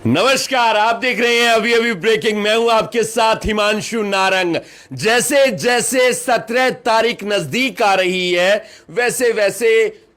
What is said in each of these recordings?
नमस्कार, आप देख रहे हैं अभी अभी ब्रेकिंग। मैं हूं आपके साथ हिमांशु नारंग। जैसे जैसे 17 तारीख नजदीक आ रही है वैसे वैसे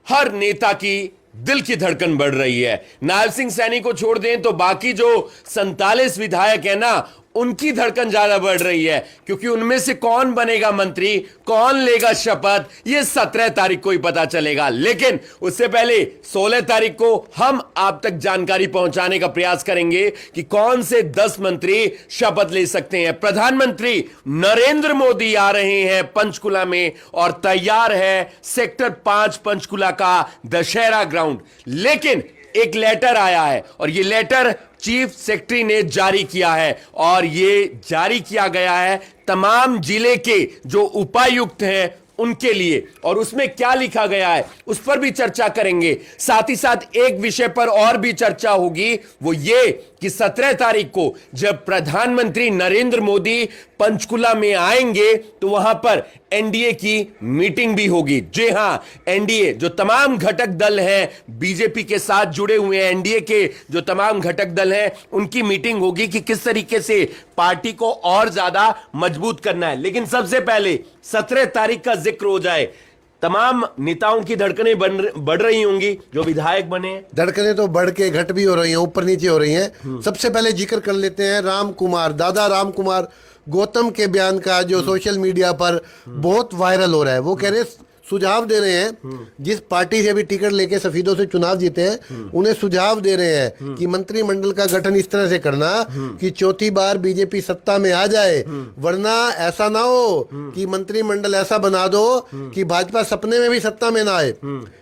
हर नेता की दिल की धड़कन बढ़ रही है। नायब सिंह सैनी को छोड़ दें तो बाकी जो 47 विधायक है ना, उनकी धड़कन ज्यादा बढ़ रही है, क्योंकि उनमें से कौन बनेगा मंत्री, कौन लेगा शपथ, यह 17 तारीख को ही पता चलेगा। लेकिन उससे पहले 16 तारीख को हम आप तक जानकारी पहुंचाने का प्रयास करेंगे कि कौन से 10 मंत्री शपथ ले सकते हैं। प्रधानमंत्री नरेंद्र मोदी आ रहे हैं पंचकुला में और तैयार है सेक्टर 5 पंचकुला का दशहरा ग्राउंड। लेकिन एक लेटर आया है और यह लेटर चीफ सेक्रेटरी ने जारी किया है और यह जारी किया गया है तमाम जिले के जो उपायुक्त हैं उनके लिए। और उसमें क्या लिखा गया है उस पर भी चर्चा करेंगे। साथ ही साथ एक विषय पर और भी चर्चा होगी, वो ये कि 17 तारीख को जब प्रधानमंत्री नरेंद्र मोदी पंचकुला में आएंगे तो वहां पर एनडीए की मीटिंग भी होगी। जी हां, एनडीए जो तमाम घटक दल हैं, बीजेपी के साथ जुड़े हुए हैं, एनडीए के जो तमाम घटक दल हैं, उनकी मीटिंग होगी कि किस तरीके से पार्टी को और ज्यादा मजबूत करना है। लेकिन सबसे पहले 17 तारीख का जिक्र हो जाए। तमाम नेताओं की धड़कनें बढ़ रही होंगी जो विधायक बने। धड़कनें तो बढ़ के घट भी हो रही हैं, ऊपर नीचे हो रही हैं। सबसे पहले जिक्र कर लेते हैं राम कुमार, दादा राम कुमार गौतम के बयान का, जो सोशल मीडिया पर बहुत वायरल हो रहा है। वो कह रहे सुझाव दे रहे हैं, जिस पार्टी से भी टिकट लेके सफीदों से चुनाव जीते हैं, उन्हें सुझाव दे रहे हैं कि मंत्रिमंडल का गठन इस तरह से करना कि चौथी बार बीजेपी सत्ता में आ जाए, वरना ऐसा ना हो कि मंत्रिमंडल ऐसा बना दो कि भाजपा सपने में भी सत्ता में ना आए।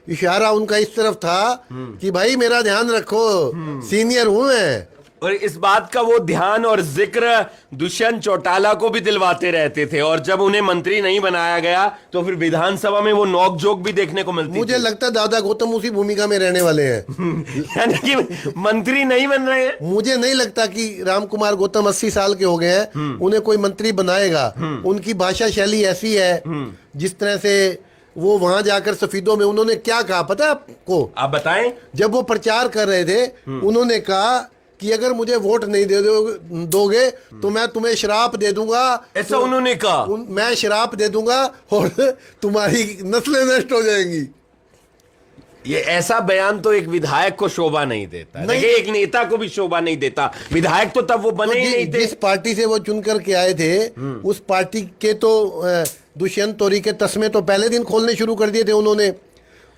इशारा उनका इस तरफ था कि भाई मेरा ध्यान रखो, सीनियर हूं मैं। और इस बात का वो ध्यान और जिक्र दुष्यंत चौटाला को भी दिलवाते रहते थे, और जब उन्हें मंत्री नहीं बनाया गया तो फिर विधानसभा में वो नोक झोंक भी देखने को मिलती। मुझे लगता है दादा गौतम उसी भूमिका में रहने वाले हैं। यानी कि मंत्री नहीं बन रहे हैं। मुझे नहीं लगता कि राम कुमार गौतम 80 साल के हो गए हैं, उन्हें कोई मंत्री बनाएगा। उनकी भाषा शैली ऐसी है, जिस तरह से वो वहां जाकर सफीदों में उन्होंने क्या कहा पता है आपको? आप बताएं। जब वो प्रचार कर रहे थे, उन्होंने कहा कि अगर मुझे वोट नहीं दोगे तो मैं तुम्हें श्राप दे दूंगा। ऐसा उन्होंने कहा? मैं श्राप दे दूंगा और तुम्हारी नस्लें नष्ट हो जाएंगी। ये ऐसा बयान तो एक विधायक को शोभा नहीं देता, नहीं। एक नेता को भी शोभा नहीं देता। विधायक तो तब वो बने ही नहीं थे। जिस पार्टी से वो चुन करके आए थे, उस पार्टी के तो दुष्यंत तोरी के तस्मे तो पहले दिन खोलने शुरू कर दिए थे उन्होंने।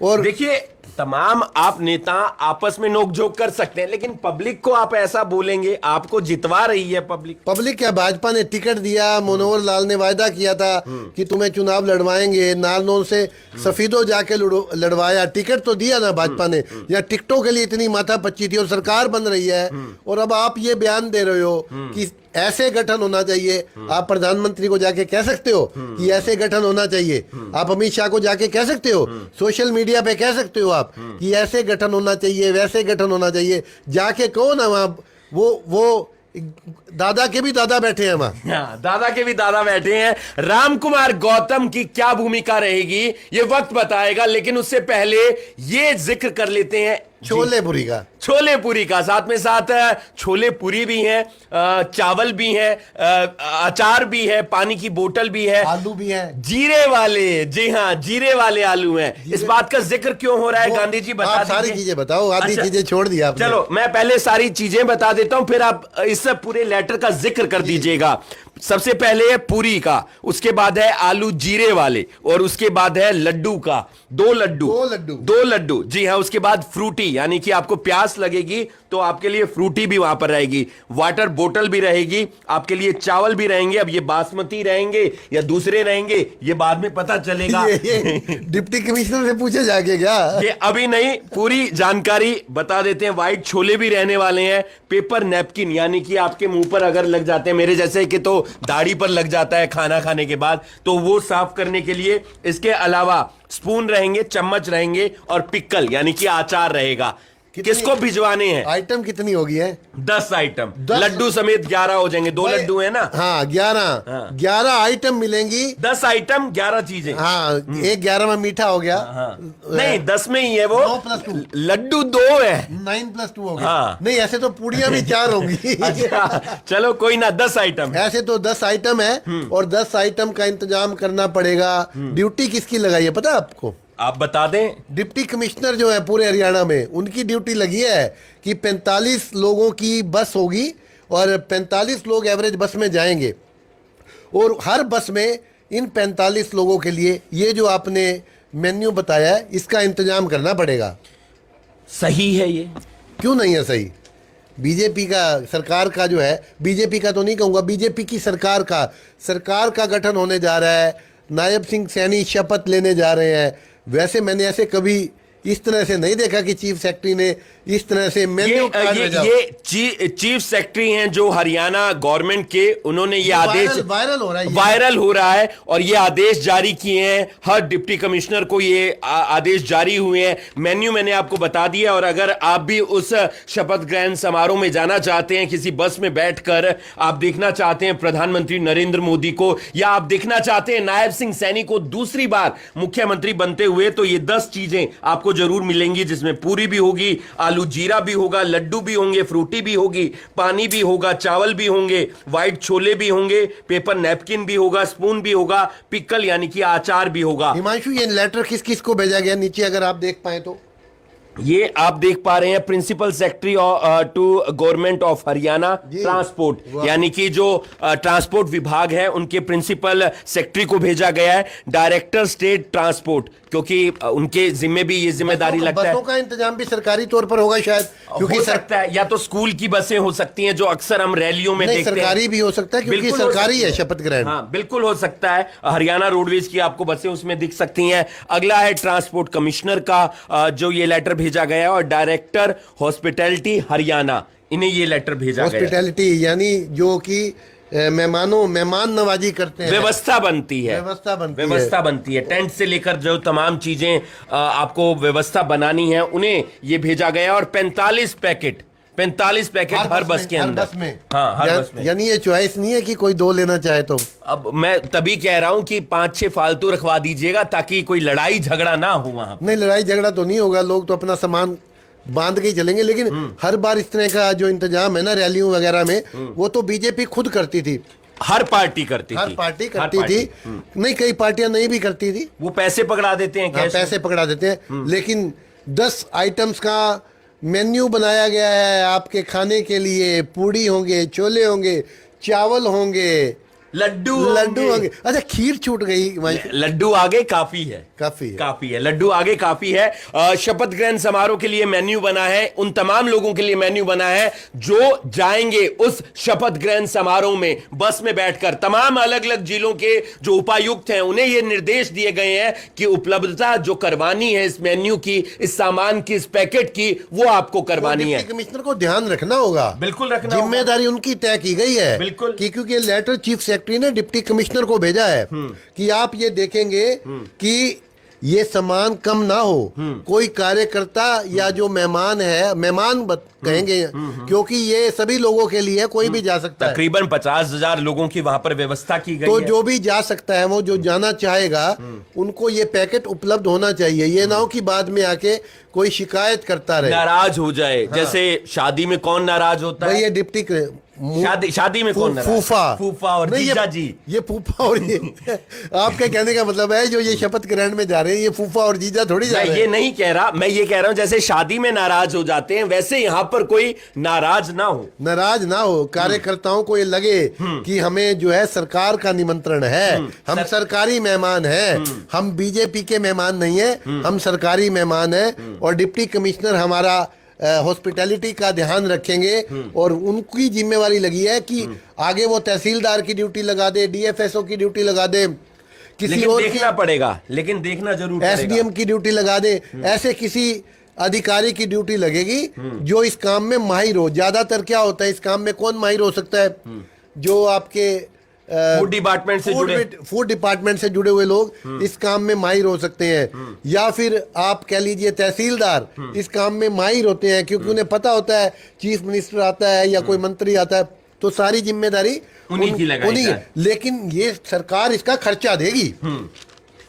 और देखिए, तमाम आप नेता आपस में नोकझोंक कर सकते हैं, लेकिन पब्लिक को आप ऐसा बोलेंगे, आपको जितवा रही है पब्लिक क्या भाजपा ने टिकट दिया, मनोहर लाल ने वायदा किया था कि तुम्हें चुनाव लड़वाएंगे, नारनौल से सफीदों जाके लड़वाया, टिकट तो दिया ना भाजपा ने। या टिकटों के लिए इतनी माथापच्ची थी और सरकार बन रही है, और अब आप ये बयान दे रहे हो कि ऐसे गठन होना चाहिए। आप प्रधानमंत्री को जाके कह सकते हो कि ऐसे गठन होना चाहिए। आप अमित शाह को जाके कह सकते हो, सोशल मीडिया पे कह सकते हो आप कि ऐसे गठन होना चाहिए, वैसे गठन होना चाहिए। जाके कहो ना वहां, वो दादा के भी दादा बैठे हैं वहां। दादा के भी दादा बैठे हैं। राम कुमार गौतम की क्या भूमिका रहेगी ये वक्त बताएगा, लेकिन उससे पहले ये जिक्र कर लेते हैं छोले पूरी का। साथ में साथ छोले पूरी भी हैं, चावल भी हैं, अचार भी है, पानी की बोतल भी है, आलू भी है, जीरे वाले। जी हाँ, जीरे वाले आलू हैं। इस बात का जिक्र क्यों हो रहा है गांधी जी, बता दीजिए। सारी चीजें बताओ, आधी चीजें छोड़ दिया आपने। चलो मैं पहले सारी चीजें बता देता हूं, फिर आप इस पूरे लेटर का जिक्र कर दीजिएगा। सबसे पहले है पूरी का, उसके बाद है आलू जीरे वाले, और उसके बाद है लड्डू का, दो लड्डू। जी हाँ, उसके बाद फ्रूटी, यानी कि आपको प्यास लगेगी तो आपके लिए फ्रूटी भी वहां पर रहेगी, वाटर बोतल भी रहेगी, आपके लिए चावल भी रहेंगे। अब ये बासमती रहेंगे या दूसरे रहेंगे ये बाद में पता चलेगा। ये डिप्टी कमिश्नर से पूछे जाके क्या? ये अभी नहीं, पूरी जानकारी बता देते हैं। व्हाइट छोले भी रहने वाले हैं, पेपर नैपकिन, यानी कि आपके मुंह पर अगर लग जाते हैं, मेरे जैसे कि तो दाढ़ी पर लग जाता है खाना खाने के बाद, तो वो साफ करने के लिए। इसके अलावा स्पून रहेंगे, चम्मच रहेंगे, और पिक्कल यानी कि अचार रहेगा। किसको भिजवाने हैं? आइटम कितनी होगी है? 10 आइटम, 10 लड्डू समेत 11 हो जाएंगे। 2 लड्डू है ना? हाँ 11 आइटम मिलेंगी। 10 आइटम 11 चीजें। हाँ एक 11 में मीठा हो गया। नहीं 10 में ही है वो। 9+2 लड्डू 2 है। 9+2 हो गया। हाँ। नहीं ऐसे तो पूड़ियां भी 4 होंगी। अच्छा चलो कोई ना, 10 आइटम है। ऐसे तो 10 आइटम है और 10 आइटम का इंतजाम करना पड़ेगा। ड्यूटी किसकी लगाई है पता है आपको? आप बता दें। डिप्टी कमिश्नर जो है पूरे हरियाणा में, उनकी ड्यूटी लगी है कि 45 लोगों की बस होगी और 45 लोग एवरेज बस में जाएंगे और हर बस में इन 45 लोगों के लिए ये जो आपने मेन्यू बताया है इसका इंतजाम करना पड़ेगा। सही है ये? क्यों नहीं है सही? बीजेपी का सरकार का जो है, बीजेपी का तो नहीं कहूँगा, बीजेपी की सरकार का गठन होने जा रहा है। नायब सिंह सैनी शपथ लेने जा रहे हैं। वैसे मैंने ऐसे कभी इस तरह से नहीं देखा कि चीफ सेक्रेटरी ने इस तरह से मेन्यू कार्ड भेजा। ये चीफ सेक्रेटरी हैं जो हरियाणा गवर्नमेंट के, उन्होंने ये आदेश वायरल हो रहा है और ये आदेश जारी किए हैं। हर डिप्टी कमिश्नर को ये आदेश जारी हुए हैं। मेन्यू मैंने आपको बता दिया और अगर आप भी उस शपथ ग्रहण समारोह में जाना चाहते हैं, किसी बस में बैठकर आप देखना चाहते हैं प्रधानमंत्री नरेंद्र मोदी को, या आप देखना चाहते हैं नायब सिंह सैनी को दूसरी बार मुख्यमंत्री बनते हुए, तो ये 10 चीजें आपको जरूर मिलेंगी, जिसमें पूरी भी होगी, आलू जीरा भी होगा, लड्डू भी होंगे, फ्रूटी भी होगी, पानी भी होगा, चावल भी होंगे, व्हाइट छोले भी होंगे, पेपर नैपकिन भी होगा, स्पून भी होगा, पिकल यानी कि अचार भी होगा। हिमांशु ये लेटर किस किस को भेजा गया नीचे अगर आप देख पाए तो? ये आप देख पा रहे हैं principal secretary to government of Haryana transport, यानी कि जो ट्रांसपोर्ट विभाग है उनके प्रिंसिपल सेक्रेटरी को भेजा गया है। डायरेक्टर स्टेट ट्रांसपोर्ट, क्योंकि उनके जिम्मे भी ये जिम्मेदारी लगता है। बसों का इंतजाम भी सरकारी तौर पर होगा शायद, क्योंकि हो सकता है या तो स्कूल की बसें हो सकती हैं जो अक्सर हम रैलियों में देखते हैं। सरकारी भी हो सकता है क्योंकि सरकारी है शपथ ग्रहण। हाँ बिल्कुल हो सकता है। हरियाणा रोडवेज की आपको बसें उसमें दिख सकती हैं। अगला है ट्रांसपोर्ट कमिश्नर का जो ये लेटर भेजा गया है, और डायरेक्टर हॉस्पिटैलिटी हरियाणा, इन्हें ये लेटर भेजा गया है। हॉस्पिटैलिटी यानी जो कि मेहमान नवाजी करते हैं, व्यवस्था बनती है, व्यवस्था बनती है। टेंट से लेकर जो तमाम चीजें आपको व्यवस्था बनानी है, उन्हें ये भेजा गया। और 45 पैकेट हर बस के अंदर। हाँ हर बस में। यानी ये चॉइस नहीं है कि कोई 2 लेना चाहे तो। अब मैं तभी कह रहा हूं कि 5-6 फालतू रखवा दीजिएगा ताकि कोई लड़ाई झगड़ा ना हो वहां। नहीं लड़ाई झगड़ा तो नहीं होगा, लोग तो अपना सामान बांध के ही चलेंगे। लेकिन हर बार इस तरह का जो इंतजाम है ना रैलियों वगैरह में, वो तो बीजेपी खुद करती थी। हर पार्टी करती थी। नहीं कई पार्टियां नहीं भी करती थी, वो पैसे पकड़ा देते हैं। पैसे पकड़ा देते हैं। लेकिन 10 आइटम्स का मेन्यू बनाया गया है आपके खाने के लिए। पूड़ी होंगे, छोले होंगे, चावल होंगे, लड्डू होंगे। अच्छा खीर छूट गई। लड्डू आगे काफी है लड्डू आगे काफी है। शपथ ग्रहण समारोह के लिए मेन्यू बना है, उन तमाम लोगों के लिए मेन्यू बना है जो जाएंगे उस शपथ ग्रहण समारोह में बस में बैठकर। तमाम अलग अलग जिलों के जो उपायुक्त हैं उन्हें यह निर्देश दिए गए हैं कि उपलब्धता जो करवानी है इस मेन्यू की, इस सामान की, इस पैकेट की, वो आपको करवानी है। कमिश्नर को ध्यान रखना होगा, बिल्कुल रखना, जिम्मेदारी उनकी तय की गई है। बिल्कुल, क्योंकि लेटर चीफ सेक्रेटरी ने डिप्टी कमिश्नर को भेजा है कि आप ये देखेंगे कि ये सामान कम ना हो। कोई कार्यकर्ता या जो मेहमान है, कहेंगे क्योंकि ये सभी लोगों के लिए कोई भी जा सकता है। तकरीबन 50,000 लोगों की वहां पर व्यवस्था की गई तो है। जो भी जा सकता है, वो जो जाना चाहेगा उनको ये पैकेट उपलब्ध होना चाहिए। ये ना हो कि बाद में आके कोई शिकायत करता रहे, नाराज हो जाए। हाँ। जैसे शादी में कौन नाराज होता है? ये डिप्टी शादी में कौन फूफा और जीजा जी। ये फूफा और ये आपके कहने का मतलब है जो ये शपथ ग्रहण में जा रहे हैं ये फूफा और जीजा थोड़ी जा रहे हैं। मैं ये नहीं कह रहा, मैं ये कह रहा हूं जैसे शादी में नाराज हो जाते हैं वैसे यहां पर कोई नाराज ना हो। कार्यकर्ताओं को ये लगे कि हमें जो है सरकार का निमंत्रण है, हम सरकारी मेहमान हैं, हम बीजेपी के मेहमान नहीं है, हम सरकारी मेहमान हैं। और डिप्टी कमिश्नर हमारा हॉस्पिटैलिटी का ध्यान रखेंगे और उनकी जिम्मेवारी लगी है कि आगे वो तहसीलदार की ड्यूटी लगा दे, डीएफएसओ की ड्यूटी लगा दे, किसी और देखना पड़ेगा, लेकिन देखना जरूर पड़ेगा, एसडीएम की ड्यूटी लगा दे। ऐसे किसी अधिकारी की ड्यूटी लगेगी जो इस काम में माहिर हो। ज्यादातर क्या होता है इस काम में कौन माहिर हो सकता है? जो आपके फूड डिपार्टमेंट से जुड़े, फूड डिपार्टमेंट से जुड़े हुए लोग इस काम में माहिर हो सकते हैं, या फिर आप कह लीजिए तहसीलदार इस काम में माहिर होते हैं, क्योंकि उन्हें पता होता है चीफ मिनिस्टर आता है या कोई मंत्री आता है तो सारी जिम्मेदारी उन्हीं की लगाई जाए। लेकिन ये सरकार इसका खर्चा देगी।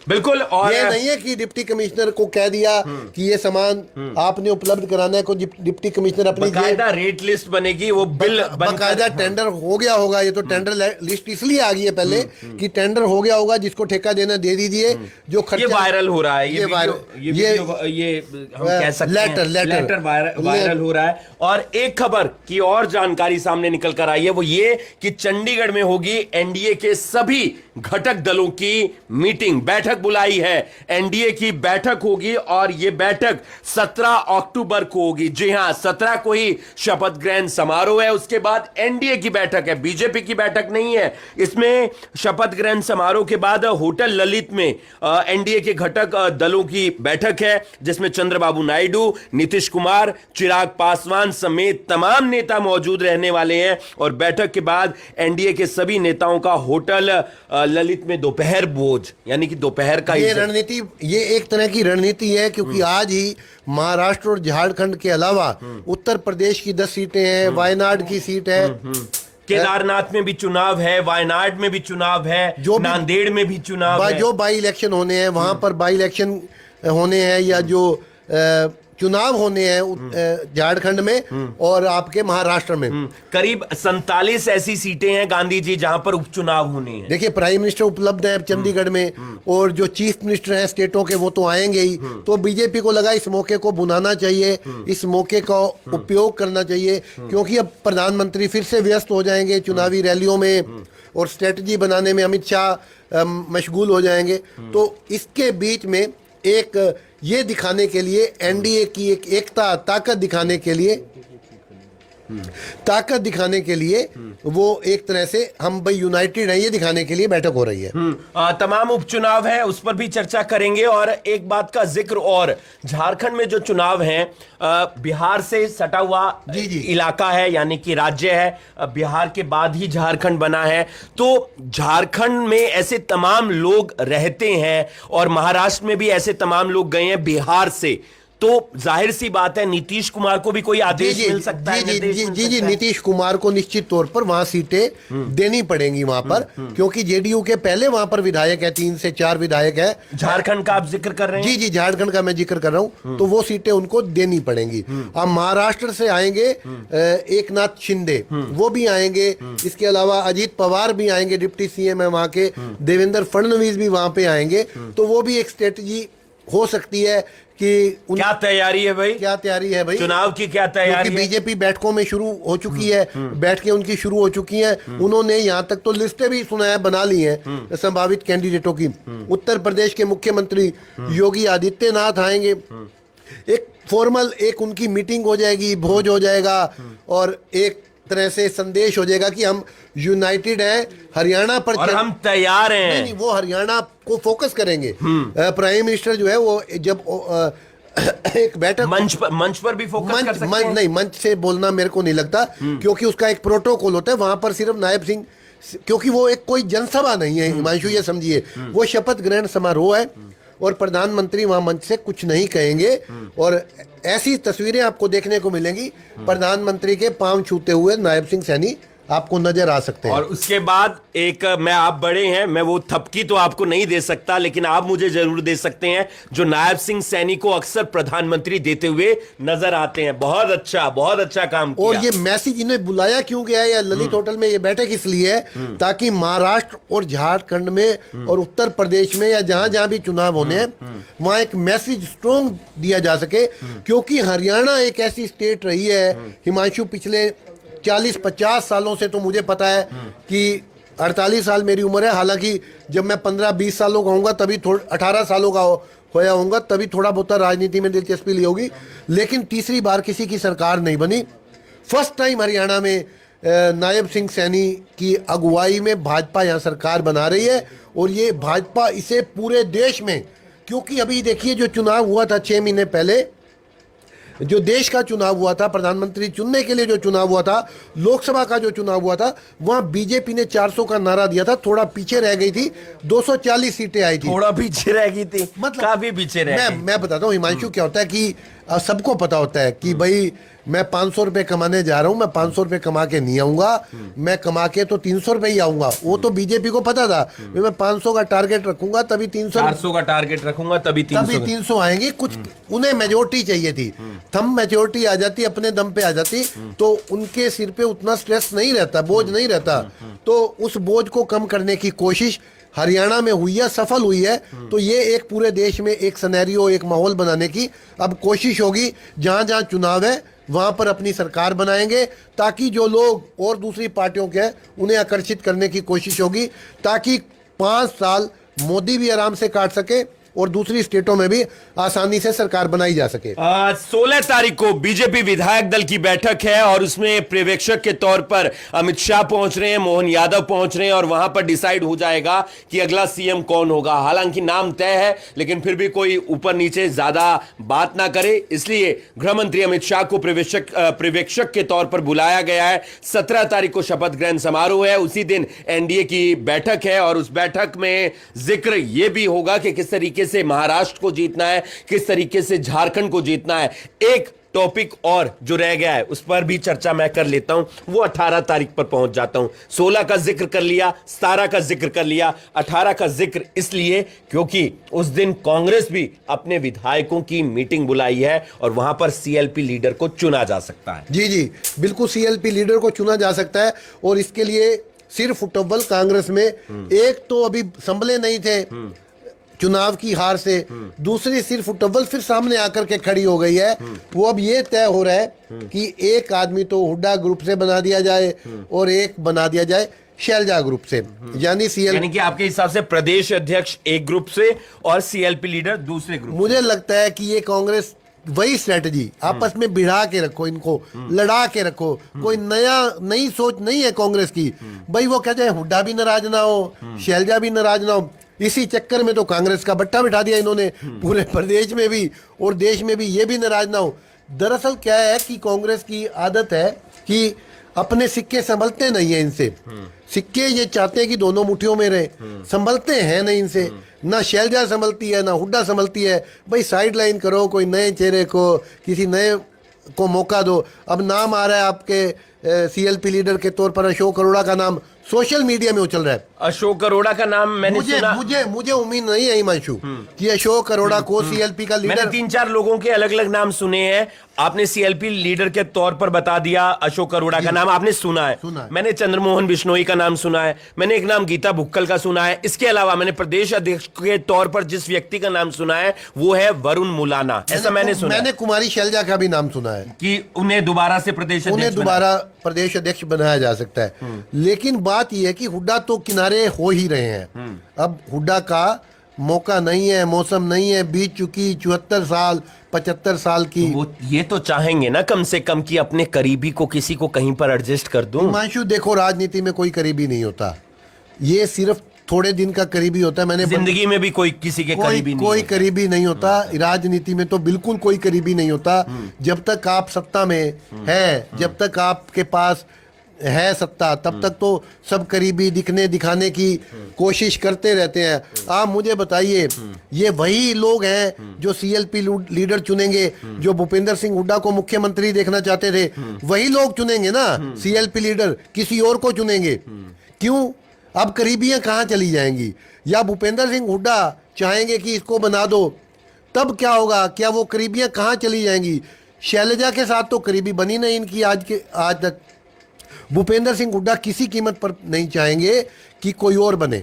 बिल्कुल। और ये नहीं है कि डिप्टी कमिश्नर को कह दिया कि ये सामान आपने उपलब्ध कराना है, को डिप्टी कमिश्नर अपनी बकायदा रेट लिस्ट बनेगी, वो बिल बकायदा टेंडर हो गया होगा। ये तो टेंडर लिस्ट इसलिए आ गई है पहले कि टेंडर हो गया होगा, जिसको ठेका देना दे दीजिए। जो खर्चा ये वायरल हो रहा है, ये हम कह सकते हैं लेटर वायरल हो रहा है। और एक खबर की और जानकारी सामने निकल कर आई है, वो ये कि चंडीगढ़ में होगी एनडीए के सभी घटक दलों की मीटिंग, बैठक बुलाई है। एनडीए की बैठक होगी और यह बैठक 17 अक्टूबर को होगी। जी हां, 17 को ही शपथ ग्रहण समारोह है, उसके बाद एनडीए की बैठक है, बीजेपी की बैठक नहीं है। इसमें शपथ ग्रहण समारोह के बाद होटल ललित में एनडीए के घटक दलों की बैठक है, जिसमें चंद्रबाबू नायडू, नीतीश कुमार, चिराग पासवान समेत तमाम नेता मौजूद रहने वाले हैं। और बैठक के बाद एनडीए के सभी नेताओं का होटल ललित में दोपहर भोज, यानी कि दोपहर का ये रणनीति, ये एक तरह की रणनीति है, क्योंकि आज ही महाराष्ट्र और झारखंड के अलावा उत्तर प्रदेश की 10 सीटें हैं, वायनाड की सीट है, केदारनाथ में भी चुनाव है, वायनाड में भी चुनाव है, नांदेड़ में भी चुनाव है। जो बाई इलेक्शन होने हैं वहां पर बाई इलेक्शन होने हैं, या जो चुनाव होने हैं झारखंड में और आपके महाराष्ट्र में। करीब 47 ऐसी सीटें हैं गांधी जी जहां पर उपचुनाव होने हैं। देखिए, प्राइम मिनिस्टर उपलब्ध है चंडीगढ़ में, और जो चीफ मिनिस्टर हैं स्टेटों के वो तो आएंगे ही। तो बीजेपी को लगा इस मौके को बुनाना चाहिए, इस मौके का उपयोग करना चाहिए, क्योंकि अब प्रधानमंत्री फिर से व्यस्त हो जाएंगे चुनावी रैलियों में और स्ट्रेटजी बनाने में अमित शाह मशगूल हो जाएंगे। तो इसके बीच में एक ये दिखाने के लिए, एनडीए की एक एकता, ताकत दिखाने के लिए वो एक तरह से हम भाई यूनाइटेड हैं ये दिखाने के लिए बैठक हो रही है। तमाम उपचुनाव है, उस पर भी चर्चा करेंगे। और एक बात का जिक्र, और झारखंड में जो चुनाव हैं, बिहार से सटा हुआ इलाका है, यानी कि राज्य है, बिहार के बाद ही झारखंड बना है। तो झारखंड में ऐसे तमाम लोग रहते हैं और महाराष्ट्र में भी ऐसे तमाम लोग गए हैं बिहार से। तो जाहिर सी बात है नीतीश कुमार को भी कोई आदेश मिल सकता है। जी, नीतीश कुमार को निश्चित तौर पर वहां सीटें देनी पड़ेंगी वहां पर, क्योंकि जेडीयू के पहले वहां पर विधायक है, 3 से 4 विधायक है। झारखंड का आप जिक्र कर रहे हैं? जी, झारखंड का मैं जिक्र कर रहा हूं, तो वो सीटें उनको देनी पड़ेंगी। अब महाराष्ट्र से आएंगे एक नाथ शिंदे, वो भी आएंगे। इसके अलावा अजीत पवार भी आएंगे, डिप्टी सीएम है वहां के, देवेंद्र फडणवीस भी वहां पे आएंगे। तो वो भी एक स्ट्रेटजी हो सकती है कि क्या तैयारी है भाई, क्या तैयारी है भाई चुनाव की, क्या तैयारी है? बीजेपी बैठकों में शुरू हो चुकी है, बैठकें उनकी शुरू हो चुकी हैं। उन्होंने यहाँ तक तो लिस्टें भी सुना है बना ली हैं संभावित कैंडिडेटों की। उत्तर प्रदेश के मुख्यमंत्री योगी आदित्यनाथ आएंगे, एक फॉर्मल एक उनकी मीटिंग हो जाएगी, भोज हो जाएगा, और एक तरह से संदेश हो जाएगा कि हम यूनाइटेड हैं, हरियाणा पर और हम तैयार हैं। नहीं, वो हरियाणा को फोकस करेंगे। प्राइम मिनिस्टर जो है वो जब एक बैठक मंच पर भी फोकस कर सकते हैं। नहीं, मंच से बोलना मेरे को नहीं लगता, क्योंकि उसका एक प्रोटोकॉल होता है। वहां पर सिर्फ नायब सिंह, क्योंकि वो एक कोई जनसभा नहीं है हिमांशु, ये समझिए, वो शपथ ग्रहण समारोह है और प्रधानमंत्री वहां मंच से कुछ नहीं कहेंगे। और ऐसी तस्वीरें आपको देखने को मिलेंगी, प्रधानमंत्री के पांव छूते हुए नायब सिंह सैनी आपको नजर आ सकते हैं। और उसके बाद एक, मैं, आप बड़े हैं, मैं वो थपकी तो आपको नहीं दे सकता, लेकिन आप मुझे जरूर दे सकते हैं, जो नायब सिंह सैनी को अक्सर प्रधानमंत्री देते हुए नजर आते हैं। बहुत अच्छा काम किया। और ये मैसेज इन्हें बुलाया क्यों गया है, या ललित होटल में ये बैठक इसलिए है ताकि महाराष्ट्र और झारखंड में और उत्तर प्रदेश में या जहां जहां भी चुनाव होने हैं वहां एक मैसेज स्ट्रॉन्ग दिया जा सके। क्योंकि हरियाणा एक ऐसी स्टेट रही है हिमांशु, पिछले 40-50 सालों से, तो मुझे पता है कि 48 साल मेरी उम्र है, हालांकि जब मैं 15-20 सालों का होऊंगा तभी 18 सालों का होया होऊंगा तभी थोड़ा बहुत राजनीति में दिलचस्पी ली होगी। लेकिन तीसरी बार किसी की सरकार नहीं बनी। फर्स्ट टाइम हरियाणा में नायब सिंह सैनी की अगुवाई में भाजपा यहाँ सरकार बना रही है, और ये भाजपा इसे पूरे देश में, क्योंकि अभी देखिए जो चुनाव हुआ था 6 महीने पहले, जो देश का चुनाव हुआ था, प्रधानमंत्री चुनने के लिए जो चुनाव हुआ था, लोकसभा का जो चुनाव हुआ था, वहां बीजेपी ने 400 का नारा दिया था, थोड़ा पीछे रह गई थी, 240 सीटें आई थी। थोड़ा पीछे रह गई थी, मतलब काफी पीछे रह गई। मैं बताता हूँ हिमांशु, क्या होता है कि सबको पता होता है कि भाई मैं 500 रुपए कमाने जा रहा हूं, मैं 500 रुपए कमा के नहीं आऊंगा, मैं कमा के तो 300 रुपए ही आऊंगा। वो तो बीजेपी को पता था, मैं 500 का टारगेट रखूंगा तभी 300, 400 का टारगेट रखूंगा तभी 300 आएंगे। कुछ उन्हें मेजोरिटी चाहिए थी, थम मेजोरिटी आ जाती, अपने दम पे आ जाती, तो उनके सिर पे उतना स्ट्रेस नहीं रहता, बोझ नहीं रहता। तो उस बोझ को कम करने की कोशिश हरियाणा में हुई है, सफल हुई है। तो ये एक पूरे देश में एक सिनेरियो, एक माहौल बनाने की अब कोशिश होगी। जहां जहां चुनाव है वहां पर अपनी सरकार बनाएंगे, ताकि जो लोग और दूसरी पार्टियों के हैं उन्हें आकर्षित करने की कोशिश होगी, ताकि 5 साल मोदी भी आराम से काट सके और दूसरी स्टेटों में भी आसानी से सरकार बनाई जा सके। 16 तारीख को बीजेपी विधायक दल की बैठक है और उसमें पर्यवेक्षक के तौर पर अमित शाह पहुंच रहे हैं, मोहन यादव पहुंच रहे हैं और वहां पर डिसाइड हो जाएगा कि अगला सीएम कौन होगा। हालांकि नाम तय है, लेकिन फिर भी कोई ऊपर नीचे ज्यादा बात ना करे, इसलिए गृह मंत्री अमित शाह को पर्यवेक्षक के तौर पर बुलाया गया है। 17 तारीख को शपथ ग्रहण समारोह है, उसी दिन एनडीए की बैठक है और उस बैठक में जिक्र यह भी होगा कि किस तरीके से महाराष्ट्र को जीतना है, किस तरीके से झारखंड को जीतना है। एक टॉपिक और जो रह गया है उस पर भी चर्चा मैं कर लेता हूं, वो 18 तारीख पर पहुंच जाता हूं। 16 का जिक्र कर लिया, 17 का जिक्र कर लिया, 18 का जिक्र इसलिए क्योंकि उस दिन कांग्रेस भी अपने विधायकों की मीटिंग बुलाई है और वहां पर सीएलपी लीडर को चुना जा सकता है। जी जी बिल्कुल, सीएलपी लीडर को चुना जा सकता है और इसके लिए सिर्फ फुटबॉल कांग्रेस में एक तो अभी संभले नहीं थे चुनाव की हार से, दूसरी सिर्फ टब्बल फिर सामने आकर के खड़ी हो गई है। वो अब ये तय हो रहा है कि एक आदमी तो हुड्डा ग्रुप से बना दिया जाए और एक बना दिया जाए शैलजा ग्रुप से, यानी कि आपके हिसाब से प्रदेश अध्यक्ष एक ग्रुप से और सीएलपी लीडर दूसरे ग्रुप। मुझे लगता है कि ये कांग्रेस वही स्ट्रेटजी, आपस में भिड़ा के रखो, इनको लड़ा के रखो। कोई नई सोच नहीं है कांग्रेस की। भाई वो कहते हैं हुड्डा भी नाराज ना हो, शैलजा भी नाराज ना हो, इसी चक्कर में तो कांग्रेस का बट्टा बिठा दिया इन्होंने पूरे प्रदेश में भी और देश में भी, ये भी नाराज ना हो। दरअसल क्या है कि कांग्रेस की आदत है कि अपने सिक्के संभलते नहीं है इनसे। सिक्के ये चाहते हैं कि दोनों मुट्ठियों में रहे, संभलते हैं नहीं इनसे। ना शैलजा संभलती है, ना हुड्डा संभलती है। भाई साइड लाइन करो, कोई नए चेहरे को, किसी नए को मौका दो। अब नाम आ रहा है आपके सीएलपी लीडर के तौर पर अशोक अरोड़ा का नाम सोशल मीडिया में उछल रहा है। अशोक अरोड़ा का नाम मैंने सुना। मुझे उम्मीद नहीं है हिमांशु कि अशोक अरोड़ा को सीएलपी का लीडर। मैंने 3-4 लोगों के अलग अलग नाम सुने हैं। आपने सीएलपी लीडर के तौर पर बता दिया अशोक अरोड़ा का नाम आपने सुना है। मैंने चंद्रमोहन बिश्नोई का नाम सुना है, मैंने एक नाम गीता भुक्कल का सुना है। इसके अलावा मैंने प्रदेश अध्यक्ष के तौर पर जिस व्यक्ति का नाम सुना है वो है वरुण मुलाना, ऐसा मैंने सुना। मैंने कुमारी शैलजा का भी नाम सुना है कि उन्हें दोबारा से प्रदेश अध्यक्ष बनाया जा सकता है। लेकिन बात यह है कि हुड्डा तो किनारे हो ही रहे हैं। अब हुड्डा का मौका नहीं है, मौसम नहीं है, बीत चुकी 74 साल 75 साल की। वो ये तो चाहेंगे ना कम से कम कि अपने करीबी को किसी को कहीं पर एडजस्ट कर दूं। हिमांशु देखो, राजनीति में कोई करीबी नहीं होता, ये सिर्फ थोड़े दिन का करीबी होता है। मैंने जिंदगी में भी कोई किसी के करीबी नहीं, कोई करीबी नहीं होता। राजनीति में तो बिल्कुल कोई करीबी नहीं होता। जब तक आप सत्ता में है, जब तक आपके पास है सत्ता, तब तक तो सब करीबी दिखने दिखाने की कोशिश करते रहते हैं। आप मुझे बताइए, ये वही लोग हैं जो सीएलपी लीडर चुनेंगे, जो भूपेंद्र सिंह हुड्डा को मुख्यमंत्री देखना चाहते थे, वही लोग चुनेंगे ना सीएलपी लीडर, किसी और को चुनेंगे क्यों? अब करीबियां कहाँ चली जाएंगी? या भूपेंद्र सिंह हुड्डा चाहेंगे कि इसको बना दो, तब क्या होगा? क्या वो करीबियां कहाँ चली जाएंगी? शैलजा के साथ तो करीबी बनी नहीं इनकी आज तक। भूपेंद्र सिंह हुड्डा किसी कीमत पर नहीं चाहेंगे कि कोई और बने,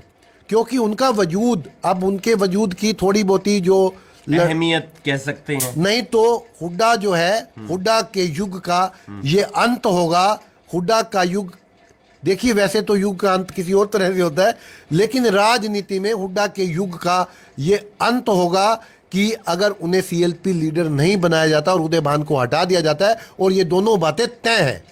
क्योंकि उनका वजूद, अब उनके वजूद की थोड़ी बहुती जो अहमियत कह सकते हैं, नहीं तो हुड्डा जो है, हुड्डा के युग का ये अंत होगा। हुड्डा का युग, देखिए वैसे तो युग का अंत किसी और तरह से होता है, लेकिन राजनीति में हुड्डा के युग का ये अंत होगा कि अगर उन्हें सीएलपी लीडर नहीं बनाया जाता और उदय भान को हटा दिया जाता है। और ये दोनों बातें तय है।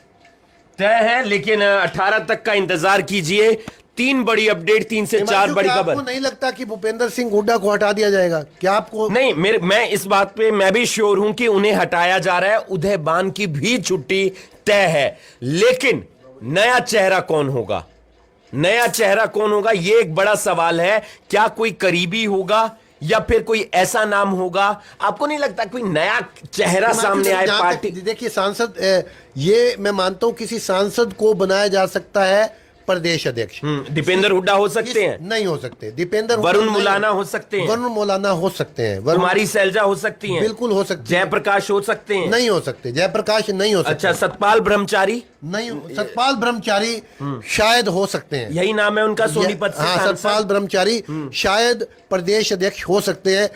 लेकिन 18 तक का इंतजार कीजिए। 3 बड़ी अपडेट, 3 से 4 हिमांशु, बड़ी क्या खबर। आपको नहीं लगता कि भूपेंद्र सिंह हुड्डा को हटा दिया जाएगा? क्या आपको नहीं, मैं इस बात पे मैं भी श्योर हूं कि उन्हें हटाया जा रहा है। उदय बान की भी छुट्टी तय है, लेकिन नया चेहरा कौन होगा? नया चेहरा कौन होगा, यह एक बड़ा सवाल है। क्या कोई करीबी होगा या फिर कोई ऐसा नाम होगा? आपको नहीं लगता कोई नया चेहरा सामने आए जहाँ तक- पार्टी? देखिए, सांसद ये मैं मानता हूं किसी सांसद को बनाया जा सकता है प्रदेश अध्यक्ष। दीपेंद्र हुड्डा हो सकते हैं, नहीं हो सकते दीपेंद्र हुड्डा, वरुण नहीं मुलाना हो सकते हैं, वरुण मौलाना हो सकते हैं, वरुण कुमारी सैलजा हो सकती हैं, बिल्कुल हो सकते हैं। जयप्रकाश हो सकते हैं, नहीं हो सकते, जयप्रकाश नहीं हो सकते। अच्छा, सतपाल ब्रह्मचारी, नहीं, सतपाल ब्रह्मचारी शायद हो सकते हैं। यही नाम है उनका, सोनीपत से हाँ, सांसद। सतपाल ब्रह्मचारी शायद प्रदेश अध्यक्ष हो सकते हैं,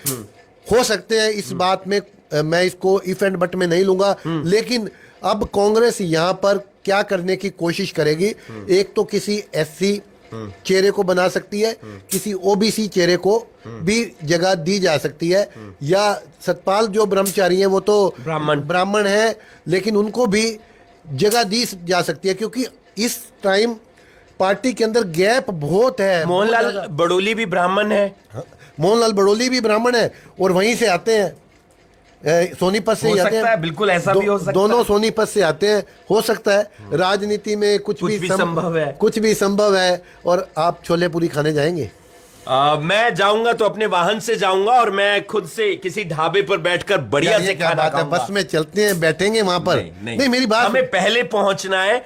हो सकते हैं। इस बात में मैं इसको इफ एंड बट में नहीं लूंगा। लेकिन अब कांग्रेस यहाँ पर क्या करने की कोशिश करेगी? एक तो किसी एससी चेहरे को बना सकती है, किसी ओबीसी चेहरे को भी जगह दी जा सकती है, या सतपाल जो ब्रह्मचारी हैं वो तो ब्राह्मण है, लेकिन उनको भी जगह दी जा सकती है, क्योंकि इस टाइम पार्टी के अंदर गैप बहुत है। मोहनलाल बड़ोली भी ब्राह्मण है, मोहनलाल बड़ोली भी ब्राह्मण है और वहीं से आते हैं, सोनीपत से हो ही आते सकता हैं। है, बिल्कुल ऐसा भी हो सकता है। दोनों सोनीपत से आते हैं, हो सकता है। राजनीति में कुछ भी संभव है, कुछ भी संभव है। और आप छोले पूरी खाने जाएंगे? मैं जाऊंगा तो अपने वाहन से जाऊंगा और मैं खुद से किसी ढाबे पर बैठकर बढ़िया से क्या खाना बात है, खाऊंगा। बस में चलते हैं, बैठेंगे वहां पर? नहीं, मेरी बात, हमें पहले पहुंचना है,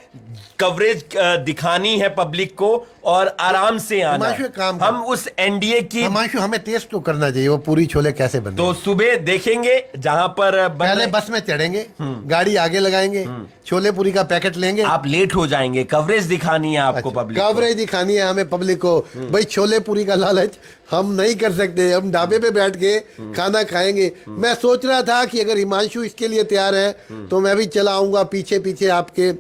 कवरेज दिखानी है पब्लिक को और आराम से आना हिमांशु, है। एक काम कर। हम उस एनडीए की, हिमांशु, हमें टेस्ट तो करना चाहिए वो पूरी छोले कैसे बनते तो सुबह देखेंगे जहां पर पहले बस में चढ़ेंगे, गाड़ी आगे लगाएंगे, छोले पूरी का पैकेट लेंगे। आप लेट हो जाएंगे, कवरेज दिखानी है आपको पब्लिक को। कवरेज दिखानी है हमें पब्लिक को। भाई, छोले पूरी का लालच हम नहीं कर सकते, हम ढाबे पे बैठ के खाना खाएंगे। मैं सोच रहा था कि अगर हिमांशु इसके लिए तैयार है तो मैं भी चला आऊंगा, पीछे पीछे आपके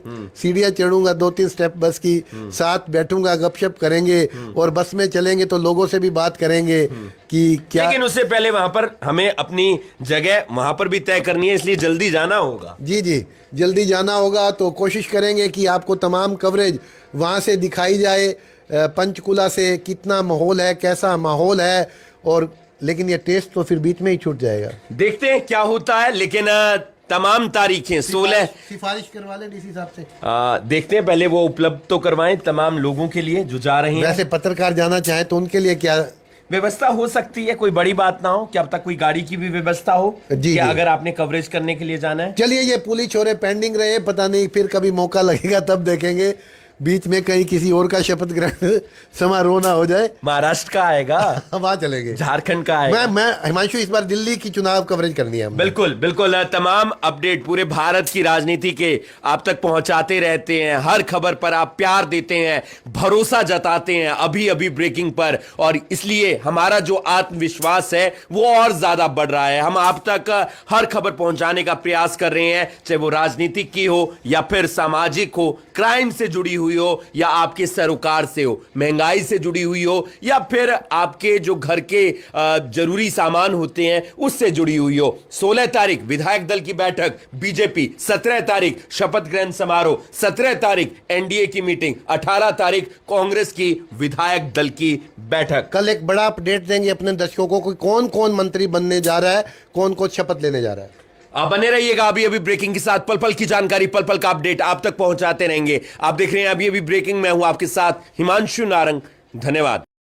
सीढ़ियां चढ़ूंगा, 2-3 स्टेप बस की, साथ बैठूंगा, गपशप करेंगे और बस में चलेंगे तो लोगों से भी बात करेंगे कि क्या। लेकिन उससे पहले वहां पर हमें अपनी जगह वहां पर भी तय करनी है, इसलिए जल्दी जाना होगा। जी जी, जल्दी जाना होगा। तो कोशिश करेंगे कि आपको तमाम कवरेज वहाँ से दिखाई जाए, पंचकुला से कितना माहौल है, कैसा माहौल है। और लेकिन ये टेस्ट तो फिर बीच में ही छूट जाएगा। देखते हैं क्या होता है, लेकिन तमाम तारीखें 16 सिफारिश करवा लें डीसी साहब से। देखते हैं, पहले वो उपलब्ध तो करवाएं तमाम लोगों के लिए जो जा रहे हैं। वैसे पत्रकार जाना चाहे तो उनके लिए क्या व्यवस्था हो सकती है, कोई बड़ी बात ना हो कि अब तक कोई गाड़ी की भी व्यवस्था हो जी, कि जी। अगर आपने कवरेज करने के लिए जाना है। चलिए, ये पुलिस छोरे पेंडिंग रहे, पता नहीं फिर कभी मौका लगेगा तब देखेंगे। बीच में कहीं किसी और का शपथ ग्रहण समारोह ना हो जाए। महाराष्ट्र का आएगा, वहां चलेंगे, झारखंड का आएगा। मैं हिमांशु, इस बार दिल्ली की चुनाव कवरेज करनी है हमें। बिल्कुल बिल्कुल, तमाम अपडेट पूरे भारत की राजनीति के आप तक पहुंचाते रहते हैं। हर खबर पर आप प्यार देते हैं, भरोसा जताते हैं अभी अभी ब्रेकिंग पर, और इसलिए हमारा जो आत्मविश्वास है वो और ज्यादा बढ़ रहा है। हम आप तक हर खबर पहुंचाने का प्रयास कर रहे हैं, चाहे वो राजनीतिक की हो या फिर सामाजिक हो, क्राइम से जुड़ी हुई हो या आपके सरोकार से हो, महंगाई से जुड़ी हुई हो या फिर आपके जो घर के जरूरी सामान होते हैं उससे जुड़ी हुई हो। 16 तारीख विधायक दल की बैठक बीजेपी, 17 तारीख शपथ ग्रहण समारोह, 17 तारीख एनडीए की मीटिंग, 18 तारीख कांग्रेस की विधायक दल की बैठक। कल एक बड़ा अपडेट देंगे अपने दर्शकों को कि कौन कौन मंत्री बनने जा रहा है, कौन कौन शपथ लेने जा रहा है। आप बने रहिएगा अभी अभी ब्रेकिंग के साथ, पल पल की जानकारी, पल पल का अपडेट आप तक पहुंचाते रहेंगे। आप देख रहे हैं अभी अभी ब्रेकिंग, मैं हूं आपके साथ हिमांशु नारंग। धन्यवाद।